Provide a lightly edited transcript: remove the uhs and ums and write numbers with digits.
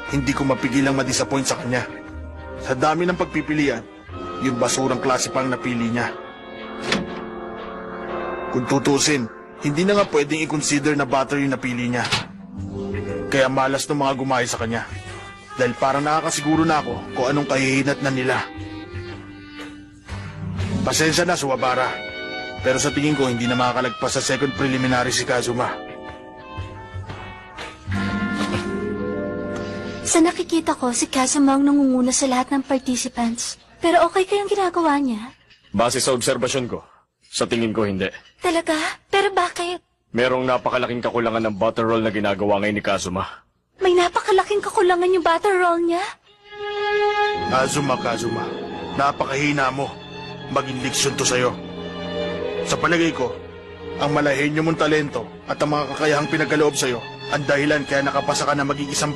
Hindi ko mapigilang madisappoint sa kanya. Sa dami ng pagpipilian, yung basurang klase pang napili niya. Kung tutusin, hindi na nga pwedeng i-consider na butter yung napili niya. Kaya malas ng mga gumaya sa kanya. Dahil parang nakakasiguro na ako kung anong kahihinat na nila. Pasensya na, Suwabara. Pero sa tingin ko, hindi na makakalagpas sa second preliminary si Kazuma. Sa nakikita ko, si Kazuma ang nangunguna sa lahat ng participants. Pero okay kayang ginagawa niya? Base sa obserbasyon ko, sa tingin ko hindi. Talaga? Pero bakit? Merong napakalaking kakulangan ng butter roll na ginagawa ngayon ni Kazuma. May napakalaking kakulangan yung butter roll niya? Kazuma, napakahina mo. Maging leksyon to sa'yo. Sa palagay ko, ang malahenyo mong talento at ang mga kakayahang pinagkaloob sa'yo ang dahilan kaya nakapasa ka na maging isang